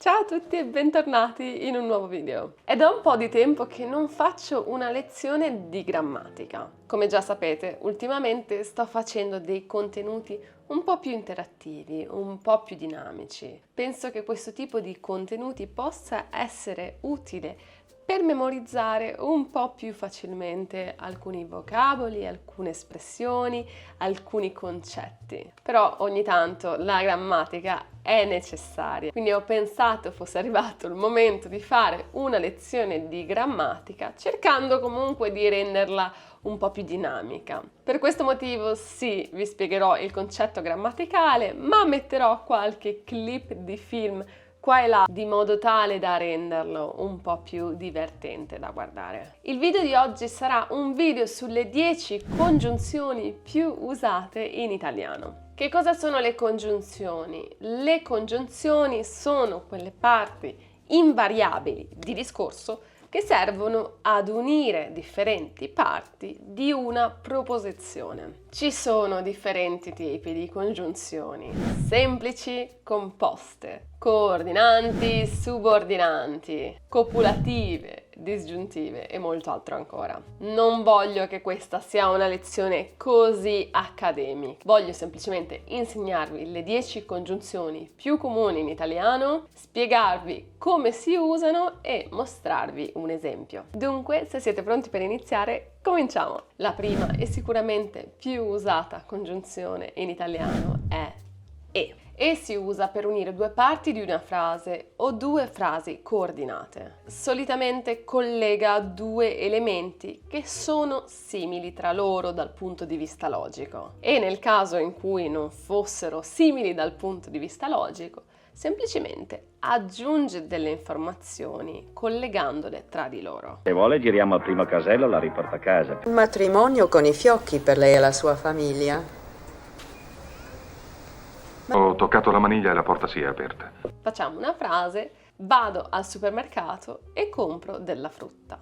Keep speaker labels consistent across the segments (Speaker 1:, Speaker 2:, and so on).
Speaker 1: Ciao a tutti e bentornati in un nuovo video. È da un po' di tempo che non faccio una lezione di grammatica. Come già sapete, ultimamente sto facendo dei contenuti un po' più interattivi, un po' più dinamici. Penso che questo tipo di contenuti possa essere utile per memorizzare un po' più facilmente alcuni vocaboli, alcune espressioni, alcuni concetti. Però ogni tanto la grammatica è necessaria, quindi ho pensato fosse arrivato il momento di fare una lezione di grammatica, cercando comunque di renderla un po' più dinamica. Per questo motivo sì, vi spiegherò il concetto grammaticale, ma metterò qualche clip di film qua e là, di modo tale da renderlo un po' più divertente da guardare. Il video di oggi sarà un video sulle 10 congiunzioni più usate in italiano. Che cosa sono le congiunzioni? Le congiunzioni sono quelle parti invariabili di discorso che servono ad unire differenti parti di una proposizione. Ci sono differenti tipi di congiunzioni: semplici, composte, coordinanti, subordinanti, copulative, disgiuntive e molto altro ancora. Non voglio che questa sia una lezione così accademica, voglio semplicemente insegnarvi le 10 congiunzioni più comuni in italiano, spiegarvi come si usano e mostrarvi un esempio. Dunque, se siete pronti per iniziare, cominciamo! La prima e sicuramente più usata congiunzione in italiano è e si usa per unire due parti di una frase o due frasi coordinate. Solitamente collega due elementi che sono simili tra loro dal punto di vista logico e nel caso in cui non fossero simili dal punto di vista logico, semplicemente aggiunge delle informazioni collegandole tra di loro.
Speaker 2: Se vuole giriamo al primo casello, la riporta a casa.
Speaker 3: Un matrimonio con i fiocchi per lei e la sua famiglia.
Speaker 4: Ho toccato la maniglia e la porta si è aperta.
Speaker 1: Facciamo una frase: vado al supermercato e compro della frutta.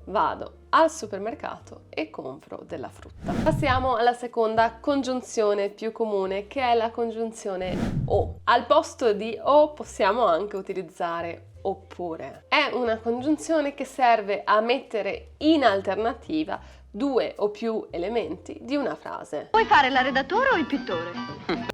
Speaker 1: Vado al supermercato e compro della frutta. Passiamo alla seconda congiunzione più comune, che è la congiunzione o. Al posto di o possiamo anche utilizzare oppure. È una congiunzione che serve a mettere in alternativa due o più elementi di una frase.
Speaker 5: Vuoi fare la redattore o il pittore?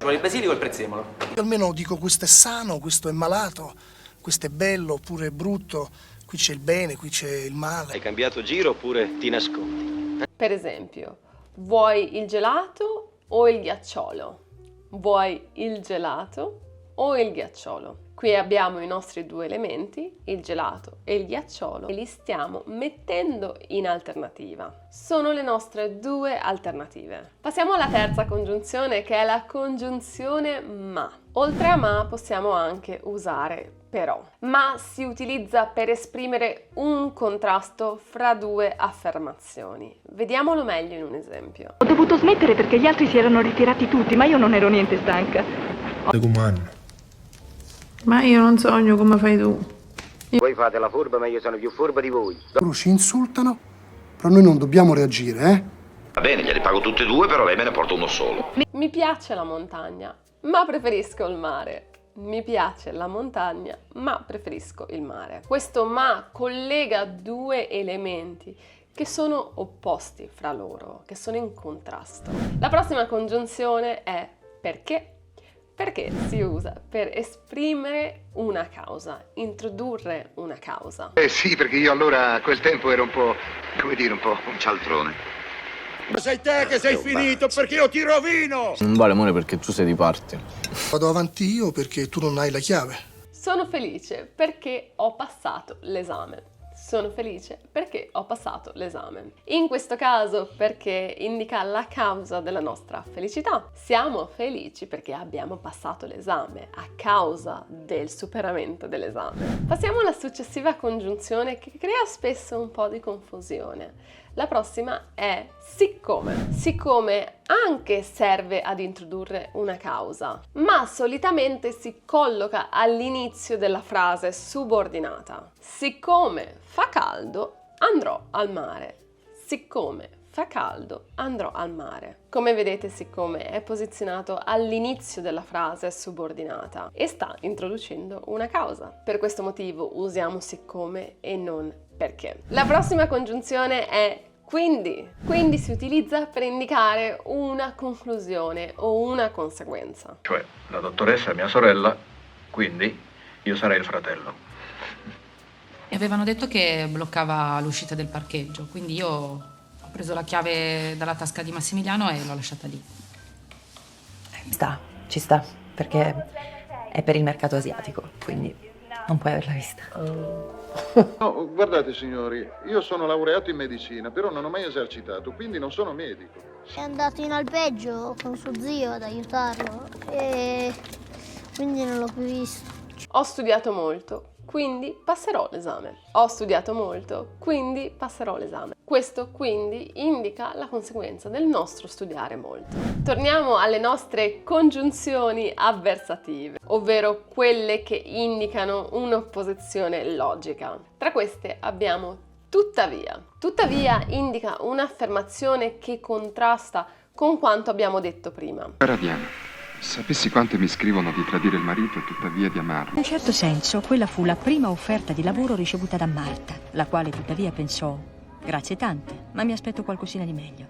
Speaker 6: Vuole il basilico o il prezzemolo?
Speaker 7: Io almeno dico questo è sano, questo è malato, questo è bello oppure è brutto, qui c'è il bene, qui c'è il male.
Speaker 8: Hai cambiato giro oppure ti nascondi?
Speaker 1: Per esempio, vuoi il gelato o il ghiacciolo? Vuoi il gelato o il ghiacciolo? Qui abbiamo i nostri due elementi, il gelato e il ghiacciolo, e li stiamo mettendo in alternativa. Sono le nostre due alternative. Passiamo alla terza congiunzione, che è la congiunzione ma. Oltre a ma possiamo anche usare però. Ma si utilizza per esprimere un contrasto fra due affermazioni. Vediamolo meglio in un esempio.
Speaker 5: Ho dovuto smettere perché gli altri si erano ritirati tutti, ma io non ero niente stanca.
Speaker 9: Ma io non sogno come fai tu.
Speaker 8: Voi fate la furba, ma io sono più furba di voi.
Speaker 7: Loro ci insultano, però noi non dobbiamo reagire, eh?
Speaker 10: Va bene, glieli pago tutti e due, però lei me ne porta uno solo.
Speaker 1: Mi piace la montagna, ma preferisco il mare. Mi piace la montagna, ma preferisco il mare. Questo ma collega due elementi che sono opposti fra loro, che sono in contrasto. La prossima congiunzione è perché. Perché si usa per esprimere una causa, introdurre una causa.
Speaker 4: Sì, perché io allora a quel tempo ero un po', come dire, un po' un cialtrone.
Speaker 11: Ma sei te che sei finito perché io ti rovino!
Speaker 6: Non vale amore perché tu sei di parte.
Speaker 7: Vado avanti io perché tu non hai la chiave.
Speaker 1: Sono felice perché ho passato l'esame. Sono felice perché ho passato l'esame. In questo caso perché indica la causa della nostra felicità. Siamo felici perché abbiamo passato l'esame, a causa del superamento dell'esame. Passiamo alla successiva congiunzione che crea spesso un po' di confusione. La prossima è siccome. Siccome anche serve ad introdurre una causa, ma solitamente si colloca all'inizio della frase subordinata. Siccome fa caldo, andrò al mare. Siccome fa caldo, andrò al mare. Come vedete, siccome è posizionato all'inizio della frase subordinata e sta introducendo una causa. Per questo motivo usiamo siccome e non perché. La prossima congiunzione è quindi. Quindi si utilizza per indicare una conclusione o una conseguenza.
Speaker 12: Cioè, la dottoressa è mia sorella, quindi io sarei il fratello.
Speaker 13: E avevano detto che bloccava l'uscita del parcheggio, quindi io ho preso la chiave dalla tasca di Massimiliano e l'ho lasciata lì.
Speaker 14: Ci sta, perché è per il mercato asiatico, quindi non puoi averla vista.
Speaker 11: No, guardate signori, io sono laureato in medicina, però non ho mai esercitato, quindi non sono medico.
Speaker 15: È andato in alpeggio con suo zio ad aiutarlo e quindi non l'ho più visto.
Speaker 1: Ho studiato molto, quindi passerò l'esame. Ho studiato molto, quindi passerò l'esame. Questo quindi indica la conseguenza del nostro studiare molto. Torniamo alle nostre congiunzioni avversative, ovvero quelle che indicano un'opposizione logica. Tra queste abbiamo tuttavia. Tuttavia indica un'affermazione che contrasta con quanto abbiamo detto prima.
Speaker 16: Cara Diana, sapessi quante mi scrivono di tradire il marito e tuttavia di amarlo.
Speaker 17: In un certo senso, quella fu la prima offerta di lavoro ricevuta da Marta, la quale tuttavia pensò: grazie tante, ma mi aspetto qualcosina di meglio.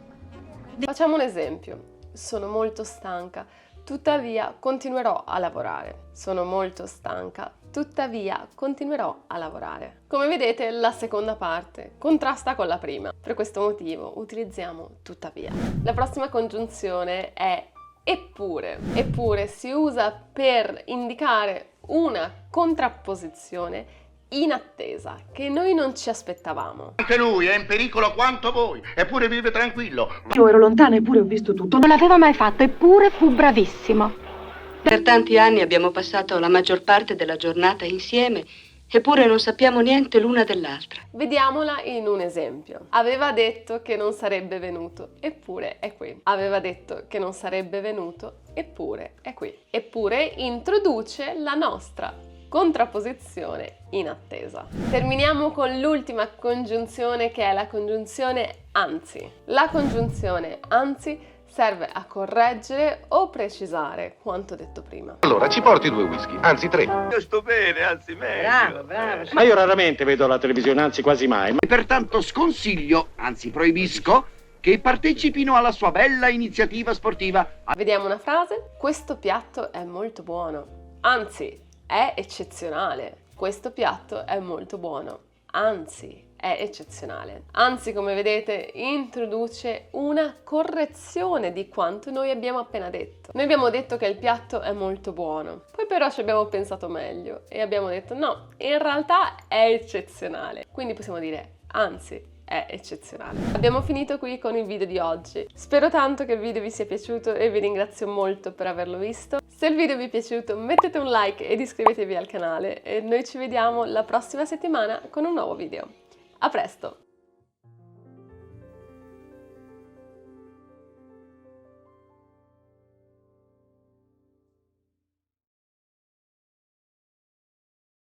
Speaker 1: Facciamo un esempio. Sono molto stanca, tuttavia continuerò a lavorare. Sono molto stanca, tuttavia continuerò a lavorare. Come vedete, la seconda parte contrasta con la prima. Per questo motivo utilizziamo tuttavia. La prossima congiunzione è eppure. Eppure si usa per indicare una contrapposizione in attesa, che noi non ci aspettavamo.
Speaker 11: Anche lui è in pericolo quanto voi, eppure vive tranquillo.
Speaker 5: Io ero lontana eppure ho visto tutto. Non l'aveva mai fatto, eppure fu bravissimo.
Speaker 18: Per tanti anni abbiamo passato la maggior parte della giornata insieme, eppure non sappiamo niente l'una dell'altra.
Speaker 1: Vediamola in un esempio. Aveva detto che non sarebbe venuto, eppure è qui. Aveva detto che non sarebbe venuto, eppure è qui. Eppure introduce la nostra contrapposizione in attesa. Terminiamo con l'ultima congiunzione, che è la congiunzione anzi. La congiunzione anzi serve a correggere o precisare quanto detto prima.
Speaker 4: Allora, ci porti 2 whisky, anzi 3.
Speaker 8: Io sto bene, anzi meglio.
Speaker 14: Bravo, bravo.
Speaker 8: Ma io raramente vedo la televisione, anzi quasi mai.
Speaker 11: Pertanto sconsiglio, anzi proibisco, che partecipino alla sua bella iniziativa sportiva.
Speaker 1: Vediamo una frase. Questo piatto è molto buono. Anzi, è eccezionale. Questo piatto è molto buono. Anzi, è eccezionale. Anzi, come vedete, introduce una correzione di quanto noi abbiamo appena detto. Noi abbiamo detto che il piatto è molto buono, poi però ci abbiamo pensato meglio e abbiamo detto no, in realtà è eccezionale. Quindi possiamo dire anzi, è eccezionale. Abbiamo finito qui con il video di oggi. Spero tanto che il video vi sia piaciuto e vi ringrazio molto per averlo visto. Se il video vi è piaciuto mettete un like ed iscrivetevi al canale e noi ci vediamo la prossima settimana con un nuovo video. A presto!